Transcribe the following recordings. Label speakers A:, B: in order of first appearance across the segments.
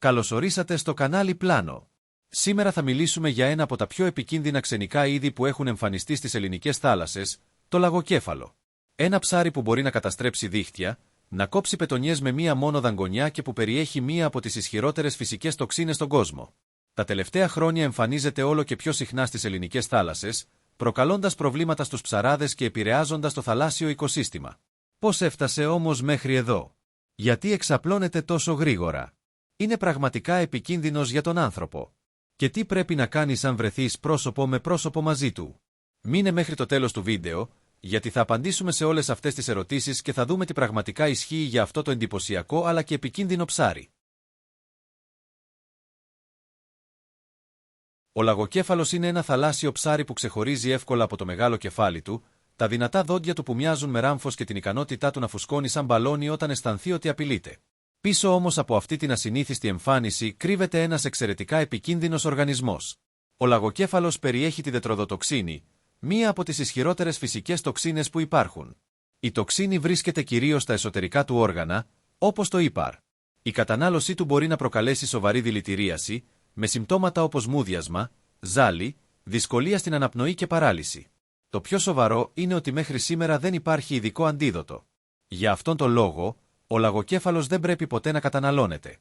A: Καλωσορίσατε στο κανάλι Πλάνο. Σήμερα θα μιλήσουμε για ένα από τα πιο επικίνδυνα ξενικά είδη που έχουν εμφανιστεί στις ελληνικές θάλασσες, το λαγοκέφαλο. Ένα ψάρι που μπορεί να καταστρέψει δίχτυα, να κόψει πετονιές με μία μόνο δαγκονιά και που περιέχει μία από τις ισχυρότερες φυσικές τοξίνες στον κόσμο. Τα τελευταία χρόνια εμφανίζεται όλο και πιο συχνά στις ελληνικές θάλασσες, προκαλώντας προβλήματα στους ψαράδες και επηρεάζοντας το θαλάσσιο οικοσύστημα. Πώς έφτασε όμως μέχρι εδώ? Γιατί εξαπλώνεται τόσο γρήγορα? Είναι πραγματικά επικίνδυνος για τον άνθρωπο. Και τι πρέπει να κάνεις αν βρεθείς πρόσωπο με πρόσωπο μαζί του? Μείνε μέχρι το τέλος του βίντεο, γιατί θα απαντήσουμε σε όλες αυτές τις ερωτήσεις και θα δούμε τι πραγματικά ισχύει για αυτό το εντυπωσιακό αλλά και επικίνδυνο ψάρι. Ο λαγοκέφαλος είναι ένα θαλάσσιο ψάρι που ξεχωρίζει εύκολα από το μεγάλο κεφάλι του, τα δυνατά δόντια του που μοιάζουν με ράμφος και την ικανότητά του να φουσκώνει σαν μπαλόνι όταν αισθανθεί ότι απειλείται. Πίσω όμως από αυτή την ασυνήθιστη εμφάνιση κρύβεται ένας εξαιρετικά επικίνδυνος οργανισμός. Ο λαγοκέφαλος περιέχει τη τετροδοτοξίνη, μία από τις ισχυρότερες φυσικές τοξίνες που υπάρχουν. Η τοξίνη βρίσκεται κυρίως στα εσωτερικά του όργανα, όπως το ύπαρ. Η κατανάλωσή του μπορεί να προκαλέσει σοβαρή δηλητηρίαση, με συμπτώματα όπως μούδιασμα, ζάλι, δυσκολία στην αναπνοή και παράλυση. Το πιο σοβαρό είναι ότι μέχρι σήμερα δεν υπάρχει ειδικό αντίδοτο. Για αυτόν τον λόγο, ο λαγοκέφαλος δεν πρέπει ποτέ να καταναλώνεται.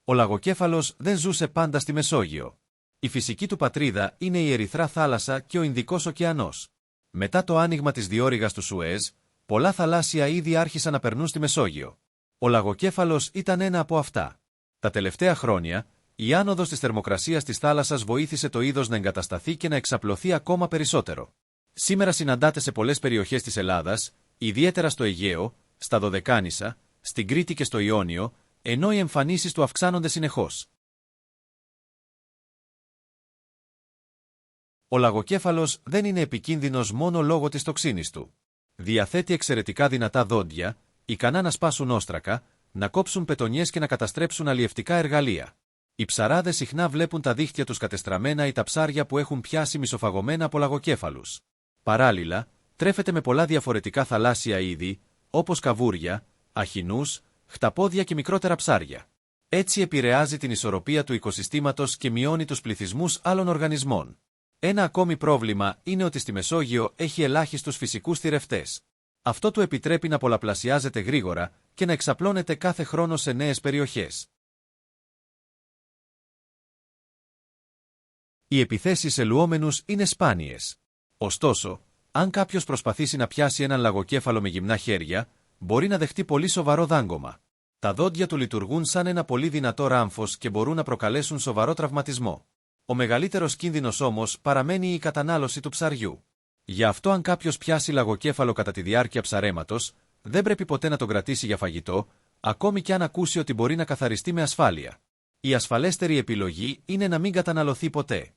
A: Ο λαγοκέφαλος δεν ζούσε πάντα στη Μεσόγειο. Η φυσική του πατρίδα είναι η Ερυθρά θάλασσα και ο Ινδικός ωκεανός. Μετά το άνοιγμα της διόρυγας του Σουέζ, πολλά θαλάσσια είδη άρχισαν να περνούν στη Μεσόγειο. Ο λαγοκέφαλος ήταν ένα από αυτά. Τα τελευταία χρόνια, η άνοδος της θερμοκρασίας της θάλασσας βοήθησε το είδος να εγκατασταθεί και να εξαπλωθεί ακόμα περισσότερο. Σήμερα συναντάται σε πολλές περιοχές της Ελλάδας, ιδιαίτερα στο Αιγαίο, στα Δωδεκάνησα, στην Κρήτη και στο Ιόνιο, ενώ οι εμφανίσεις του αυξάνονται συνεχώς. Ο λαγοκέφαλος δεν είναι επικίνδυνος μόνο λόγω της τοξίνης του. Διαθέτει εξαιρετικά δυνατά δόντια, ικανά να σπάσουν όστρακα, να κόψουν πετονιές και να καταστρέψουν αλλιευτικά εργαλεία. Οι ψαράδες συχνά βλέπουν τα δίχτυα τους κατεστραμμένα ή τα ψάρια που έχουν πιάσει μισοφαγωμένα από λαγοκέφαλους. Παράλληλα, τρέφεται με πολλά διαφορετικά θαλάσσια είδη, όπως καβούρια, αχινούς, χταπόδια και μικρότερα ψάρια. Έτσι επηρεάζει την ισορροπία του οικοσυστήματος και μειώνει τους πληθυσμούς άλλων οργανισμών. Ένα ακόμη πρόβλημα είναι ότι στη Μεσόγειο έχει ελάχιστους φυσικούς θηρευτές. Αυτό του επιτρέπει να πολλαπλασιάζεται γρήγορα και να εξαπλώνεται κάθε χρόνο σε νέες περιοχές. Οι επιθέσεις σε λουόμενους είναι σπάνιες. Ωστόσο, αν κάποιος προσπαθήσει να πιάσει έναν λαγοκέφαλο με γυμνά χέρια, μπορεί να δεχτεί πολύ σοβαρό δάγκωμα. Τα δόντια του λειτουργούν σαν ένα πολύ δυνατό ράμφος και μπορούν να προκαλέσουν σοβαρό τραυματισμό. Ο μεγαλύτερος κίνδυνος όμως παραμένει η κατανάλωση του ψαριού. Γι' αυτό αν κάποιος πιάσει λαγοκέφαλο κατά τη διάρκεια ψαρέματος, δεν πρέπει ποτέ να τον κρατήσει για φαγητό, ακόμη και αν ακούσει ότι μπορεί να καθαριστεί με ασφάλεια. Η ασφαλέστερη επιλογή είναι να μην καταναλωθεί ποτέ.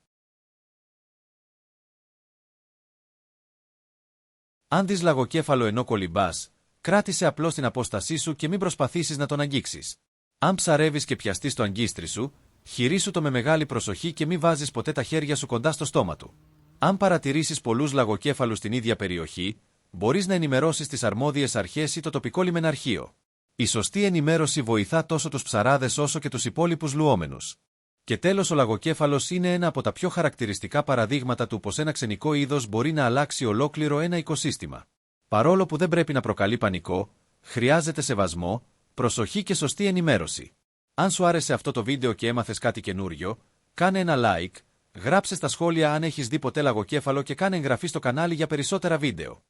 A: Αν δεις λαγοκέφαλο ενώ κολυμπάς, κράτησε απλώς την απόστασή σου και μην προσπαθήσεις να τον αγγίξεις. Αν ψαρεύεις και πιαστείς το αγκίστρι σου, χειρίσου το με μεγάλη προσοχή και μην βάζεις ποτέ τα χέρια σου κοντά στο στόμα του. Αν παρατηρήσεις πολλούς λαγοκέφαλους στην ίδια περιοχή, μπορείς να ενημερώσεις τις αρμόδιες αρχές ή το τοπικό λιμεναρχείο. Η σωστή ενημέρωση βοηθά τόσο τους ψαράδες όσο και τους υπόλοιπους λουόμενους. Και τέλος, ο λαγοκέφαλος είναι ένα από τα πιο χαρακτηριστικά παραδείγματα του πως ένα ξενικό είδος μπορεί να αλλάξει ολόκληρο ένα οικοσύστημα. Παρόλο που δεν πρέπει να προκαλεί πανικό, χρειάζεται σεβασμό, προσοχή και σωστή ενημέρωση. Αν σου άρεσε αυτό το βίντεο και έμαθες κάτι καινούριο, κάνε ένα like, γράψε στα σχόλια αν έχεις δει ποτέ λαγοκέφαλο και κάνε εγγραφή στο κανάλι για περισσότερα βίντεο.